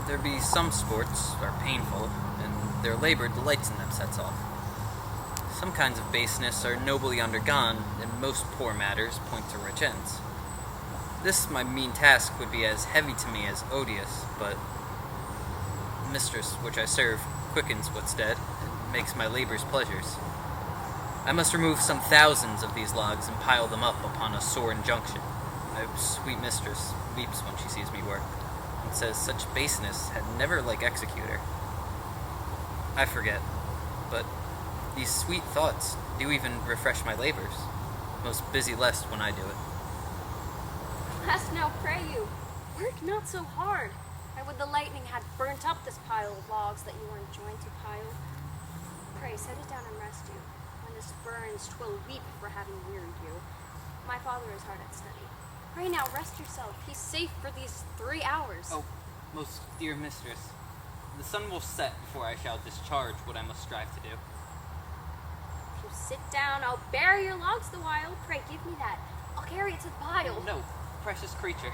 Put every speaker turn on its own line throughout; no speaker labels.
There be some sports are painful, and their labor delights in them sets off. Some kinds of baseness are nobly undergone, and most poor matters point to rich ends. This my mean task would be as heavy to me as odious, but the mistress which I serve quickens what's dead, and makes my labors pleasures. I must remove some thousands of these logs and pile them up upon a sore injunction. My sweet mistress weeps when she sees me work, and says such baseness had never like executor. I forget, but these sweet thoughts do even refresh my labors, most busy lest when I do it.
Alas, now pray you, work not so hard. I would the lightning had burnt up this pile of logs that you were enjoined to pile. Pray, set it down and rest you. When this burns, 'twill weep for having wearied you. My father is hard at study. Pray now, rest yourself. He's safe for these 3 hours.
Oh, most dear mistress, the sun will set before I shall discharge what I must strive to do.
If you sit down, I'll bury your logs the while. Pray, give me that. I'll carry it to the pile.
No, precious creature.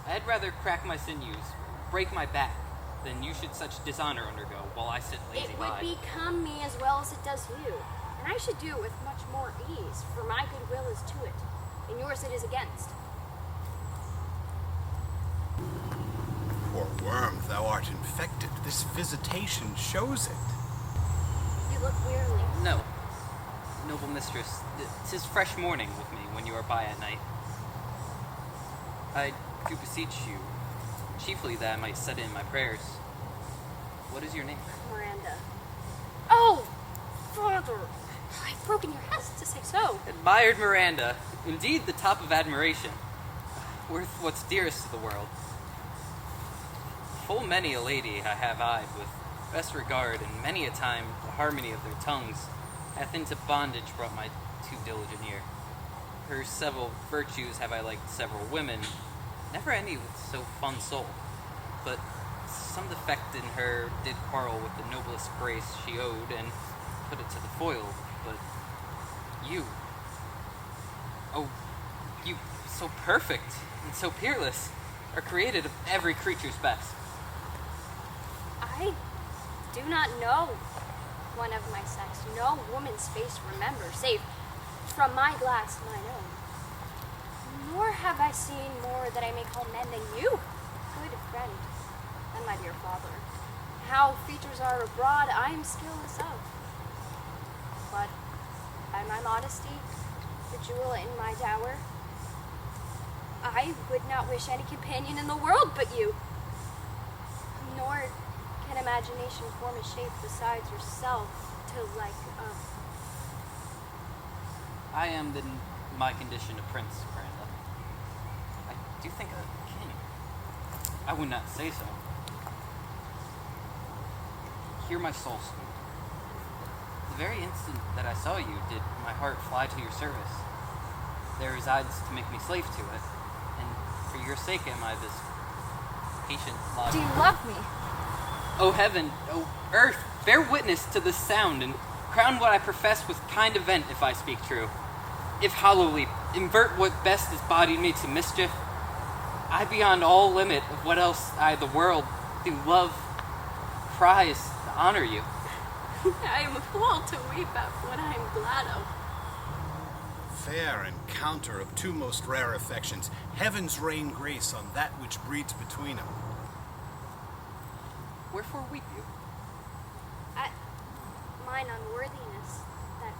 I'd rather crack my sinews, break my back, than you should such dishonor undergo while I sit lazy by.
It would become me as well as it does you, and I should do it with much more ease, for my goodwill is to it, and yours it is against.
Poor worm, thou art infected. This visitation shows it.
You look wearily.
No, noble mistress, 'tis fresh morning with me when you are by at night. I do beseech you, chiefly that I might set in my prayers. What is your name?
Miranda. Oh, father! I've broken your head to say so.
Admired Miranda, indeed the top of admiration, worth what's dearest to the world. Full many a lady I have eyed with best regard, and many a time the harmony of their tongues hath into bondage brought my too diligent ear. Her several virtues have I liked several women, never any with so fun soul, but some defect in her did quarrel with the noblest grace she owed, and put it to the foil. But you, oh, you, so perfect and so peerless, are created of every creature's best.
I do not know one of my sex. No woman's face remember, save from my glass mine own. Nor have I seen more that I may call men than you, good friend, and my dear father. How features are abroad, I am skilless of. But by my modesty, the jewel in my dower, I would not wish any companion in the world but you. Nor can imagination form a shape besides yourself to like of.
I am then my condition a prince, Miranda. I do think a king. I would not say so. Hear my soul speak. The very instant that I saw you did my heart fly to your service. There resides to make me slave to it, and for your sake am I this patient lodger.
Do you love me?
O heaven, O earth, bear witness to this sound, and crown what I profess with kind event if I speak true. If hollowly invert what best has bodied me to mischief, I beyond all limit of what else I the world do love, prize, honor you.
I am a fool to weep at what I am glad of.
Fair encounter of two most rare affections. Heavens rain grace on that which breeds between them.
Wherefore weep you?
At mine unworthiness, that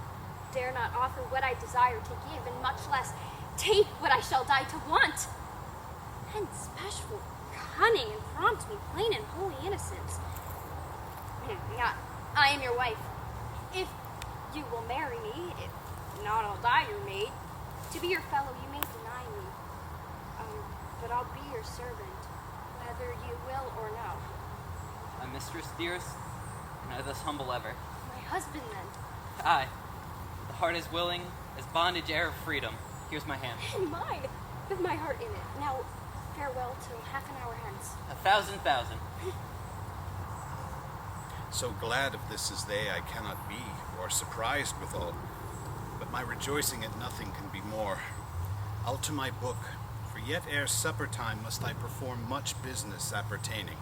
dare not offer what I desire to give, and much less take what I shall die to want. Hence, bashful cunning and prompt me plain and holy innocence. I am your wife. If you will marry me, if not, I'll die your maid. To be your fellow, you may deny me. But I'll be your servant, whether you will or no.
My mistress, dearest, and I thus humble ever.
My husband, then.
Aye, the heart is willing, as bondage heir of freedom. Here's my hand.
And mine, with my heart in it. Now, farewell till half an hour hence.
1,000,000.
So glad of this as they I cannot be, or surprised withal. But my rejoicing at nothing can be more. I'll to my book, for yet ere supper time must I perform much business appertaining.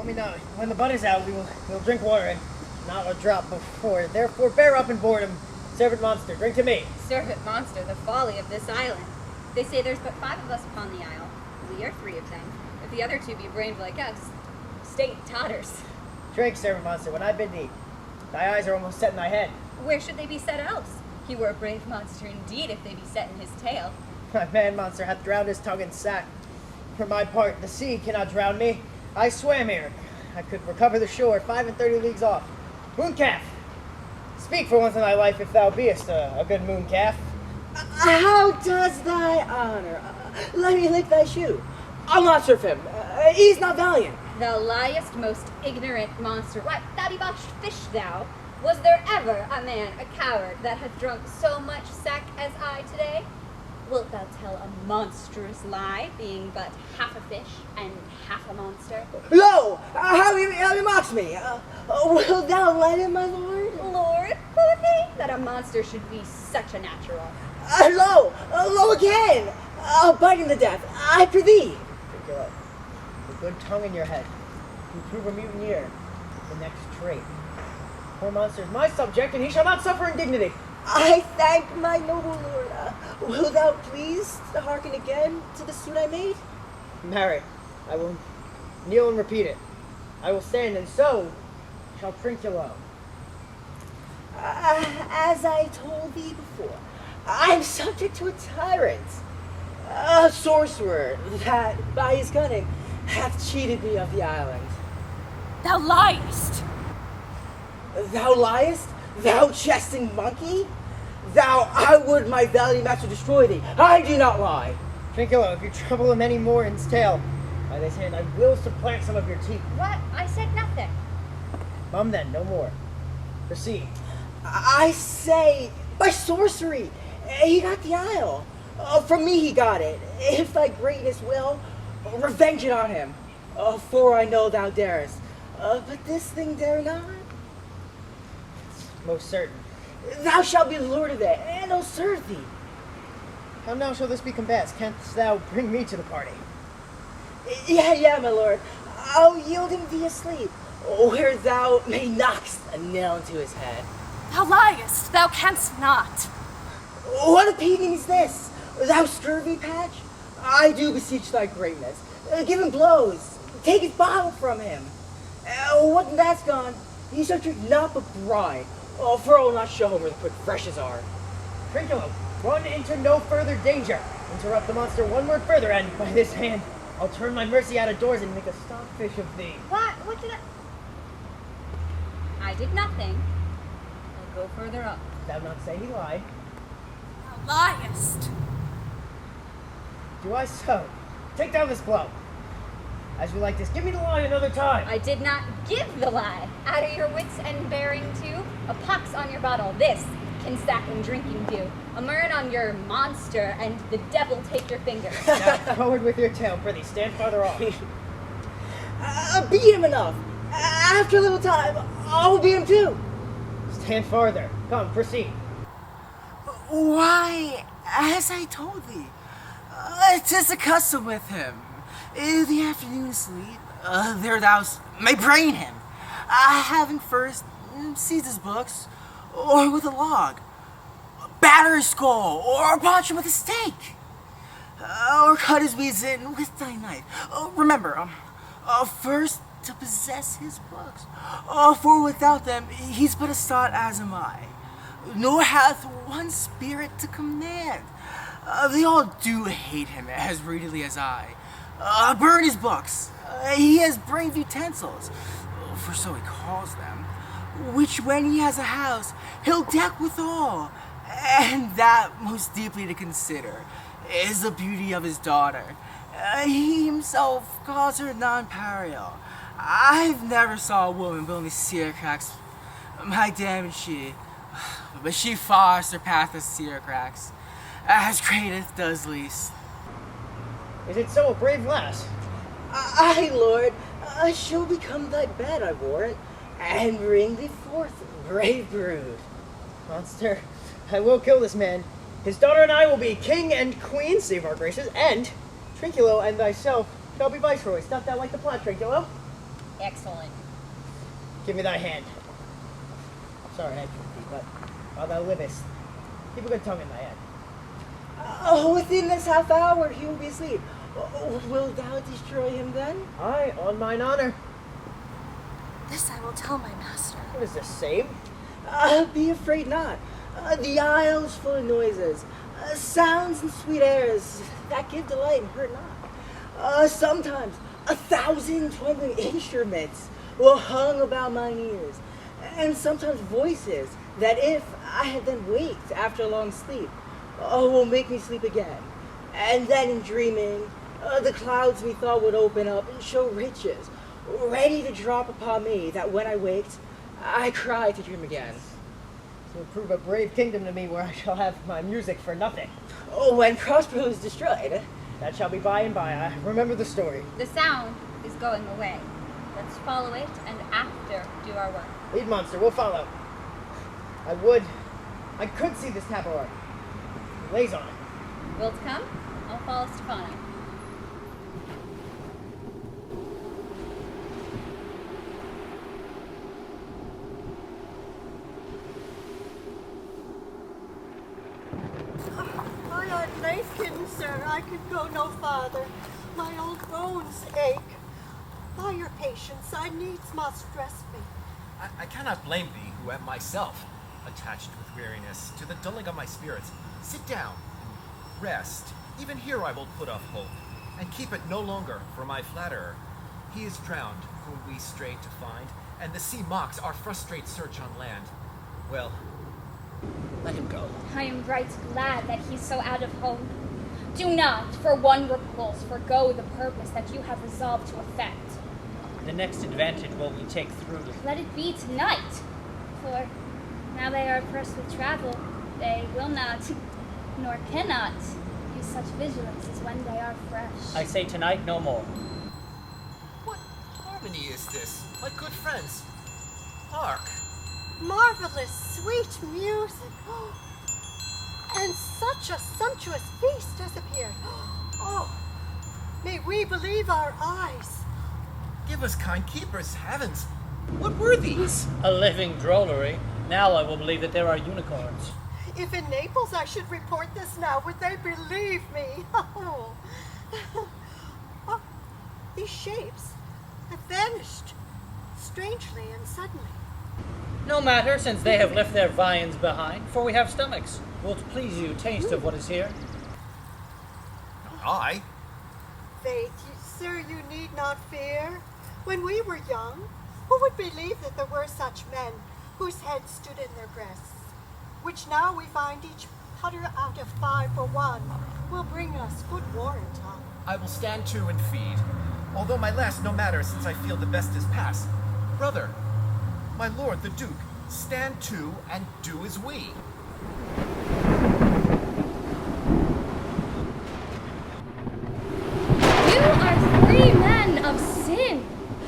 When the bud is out, we'll drink water and not a drop before. Therefore, bear up in boredom. Servant monster, drink to me.
Servant monster, the folly of this island. They say there's but 5 of us upon the isle. We are 3 of them. If the other 2 be brave like us, state totters.
Drink, servant monster, when I bid thee. Thy eyes are almost set in thy head.
Where should they be set else? He were a brave monster indeed if they be set in his tail.
My man monster hath drowned his tongue in sack. For my part, the sea cannot drown me. I swam here. I could recover the shore 35 leagues off. Mooncalf! Speak for once in thy life if thou beest a good mooncalf.
How does thy honor? Let me lick thy shoe. I'll not serve him. He's not valiant.
Thou liest, most ignorant monster. What, thou debauched fish, thou? Was there ever a man, a coward, that hath drunk so much sack as I today? Wilt thou tell a monstrous lie, being but half a fish and half a monster?
Lo! How he mocks me. Wilt thou let him, my lord?
Lord, quoth he, that a monster should be such a natural.
Lo again! Biting the death, I prithee.
Drink a good tongue in your head. You prove a mutineer. The next trait. Poor monster is my subject, and he shall not suffer indignity.
I thank my noble lord. Wilt thou please hearken again to the suit I made?
Marry, I will kneel and repeat it. I will stand, and so shall Trinculo.
As I told thee before, I am subject to a tyrant, a sorcerer that, by his cunning, hath cheated me of the island.
Thou liest!
Thou liest? Thou jesting monkey? I would my valiant master destroy thee. I do not lie.
Trinculo, if you trouble him any more in his tail, by this hand I will supplant some of your teeth.
What? I said nothing.
Mum then, no more. Proceed.
I say, by sorcery, he got the isle. From me he got it. If thy greatness will, revenge it on him. For I know thou darest. But this thing dare not.
Most certain.
Thou shalt be lord of it, and I'll serve thee.
How now shall this be compassed? Canst thou bring me to the party?
Yeah, my lord. I'll yield him thee asleep, where thou may knockst a nail into his head.
Thou liest! Thou canst not!
What opinion is this? Thou scurvy patch? I do beseech thy greatness. Give him blows. Take his bottle from him. When that's gone, he shall drink not but brine. For I will not show him where the quick freshes are.
Trinculo, run into no further danger. Interrupt the monster one word further, and by this hand, I'll turn my mercy out of doors and make a stockfish of thee.
What? What did I did nothing. I'll go further up.
Thou not say he lied.
Thou liest!
Do I so? Take down this blow. As you like this, give me the lie another time.
I did not give the lie. Out of your wits and bearing too. A pox on your bottle, this can sack and drinking do. A murrain on your monster, and the devil take your finger.
Now forward with your tail, prithee, stand farther off.
Beat him enough. After a little time, I will beat him too.
Stand farther. Come, proceed.
Why, as I told thee, 'tis a custom with him. In the afternoon sleep, there thou may brain him, having first seized his books, or with a log, batter his skull, or punch him with a stake, or cut his weeds in with thy knife. Remember, first to possess his books, for without them he's but a sot as am I, nor hath one spirit to command. They all do hate him as readily as I. Burn his books. He has brave utensils, for so he calls them, which when he has a house, he'll deck withal. And that most deeply to consider is the beauty of his daughter. He himself calls her non-parial. I've never saw a woman but only Seercrax, my damn she, but she far surpasseth Seercrax, as greateth does least.
Is it so, a brave lass?
Aye, lord, she'll become thy bed, I warrant, and bring thee forth, brave brood.
Monster, I will kill this man. His daughter and I will be king and queen, save our graces, and Trinculo and thyself shall be viceroys. Doth thou like the plot, Trinculo?
Excellent.
Give me thy hand. Sorry, I tricked thee, but while thou livest, keep a good tongue in thy head.
Within this half hour he will be asleep. Wilt thou destroy him then?
Aye, on mine honor.
This I will tell my master.
What is this, same?
Be afraid not. The isle is full of noises, sounds and sweet airs that give delight and hurt not. Sometimes 1,000 twinkling instruments will hung about mine ears, and sometimes voices that if I had then waked after a long sleep, will make me sleep again. And then in dreaming, the clouds methought would open up and show riches, ready to drop upon me, that when I waked, I cried to dream again.
To prove a brave kingdom to me where I shall have my music for nothing.
When Prospero is destroyed.
That shall be by and by. I remember the story.
The sound is going away. Let's follow it and after do our work.
Lead monster, we'll follow. I could see this tabor. It lays on it.
Wilt come? I'll follow Stefano.
I am naked, sir. I could go no farther. My old bones ache. By your patience, I needs must rest me.
I cannot blame thee, who am myself attached with weariness to the dulling of my spirits. Sit down and rest. Even here I will put off hope, and keep it no longer for my flatterer. He is drowned, whom we strayed to find, and the sea mocks our frustrate search on land. Well, let him go.
I am right glad that he's so out of hope. Do not, for one repulse, forgo the purpose that you have resolved to effect.
The next advantage will we take through.
Let it be tonight, for now they are oppressed with travel. They will not, nor cannot, use such vigilance as when they are fresh.
I say tonight no more.
What harmony is this, my good friends? Hark!
Marvelous, sweet music. And such a sumptuous feast has appeared. Oh, may we believe our eyes.
Give us kind keepers, heavens! What were these?
A living drollery. Now I will believe that there are unicorns.
If in Naples I should report this now, would they believe me? Oh, these shapes have vanished strangely and suddenly.
No matter, since they have left their viands behind, for we have stomachs. Will't please you taste of what is here?
I?
Faith, sir, you need not fear. When we were young, who would believe that there were such men whose heads stood in their breasts, which now we find each putter out of 5 for 1 will bring us good warrant on.
I will stand to and feed, although my last no matter, since I feel the best is past. Brother, my lord the duke, stand to and do as we.
You are 3 men of sin,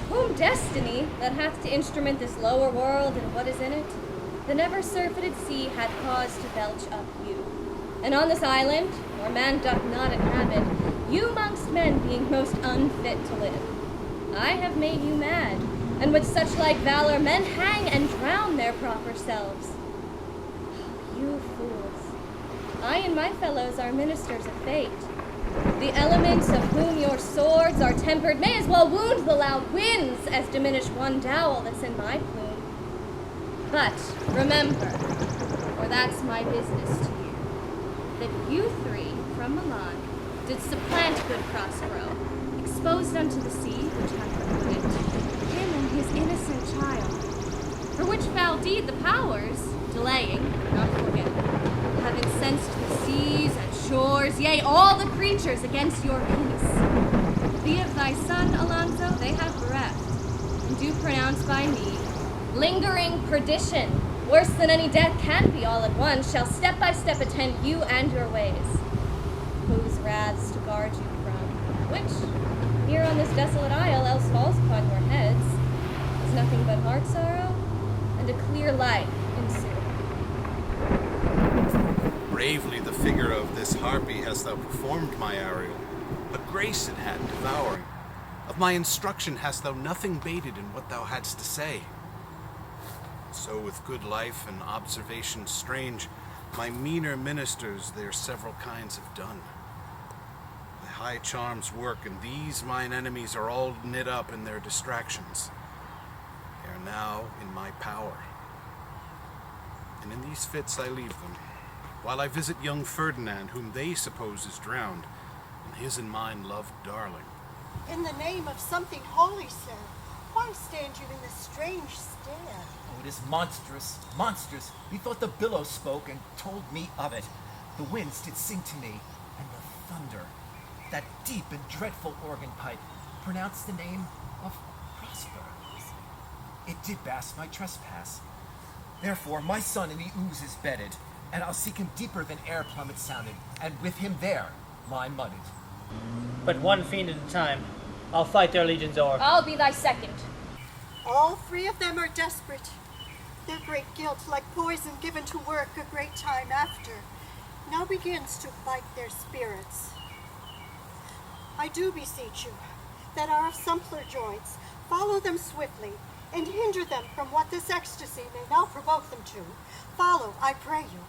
whom destiny, that hath to instrument this lower world and what is in it, the never surfeited sea had caused to belch up you. And on this island, where man doth not inhabit, you mongst men being most unfit to live. I have made you mad, and with such like valor men hang and drown their proper selves. You fools. I and my fellows are ministers of fate. The elements of whom your swords are tempered may as well wound the loud winds as diminish one dowel that's in my plume. But remember, for that's my business to you, that you 3 from Milan did supplant good Prospero, exposed unto the sea, which hath recorded him and his innocent child, for which foul deed the powers, delaying, not forgetting, have incensed the seas and shores, yea, all the creatures against your peace. Be of thy son, Alonso, they have bereft, and do pronounce by me, lingering perdition, worse than any death can be all at once, shall step by step attend you and your ways, whose wraths to guard you from, which, here on this desolate isle, else falls upon your heads, is nothing but heart sorrow, and a clear light ensue.
Bravely the figure of this harpy hast thou performed, my Ariel, a grace it had devouring. Of my instruction hast thou nothing bated in what thou hadst to say. So with good life and observation strange, my meaner ministers their several kinds have done. My high charms work, and these mine enemies are all knit up in their distractions. They are now in my power. And in these fits I leave them, while I visit young Ferdinand, whom they suppose is drowned, and his and mine loved darling.
In the name of something holy, sir, why stand you in this strange stare?
Oh, it is monstrous, monstrous. Methought the billows spoke and told me of it. The winds did sing to me, and the thunder, that deep and dreadful organ pipe, pronounced the name of Prosper. It did bask my trespass. Therefore, my son in the ooze is bedded, and I'll seek him deeper than air plummet sounded, and with him there lie mudded.
But one fiend at a time. I'll fight their legions o'er.
I'll be thy second.
All three of them are desperate. Their great guilt, like poison given to work a great time after, now begins to bite their spirits. I do beseech you, that are of simpler joints, follow them swiftly, and hinder them from what this ecstasy may now provoke them to. Follow, I pray you.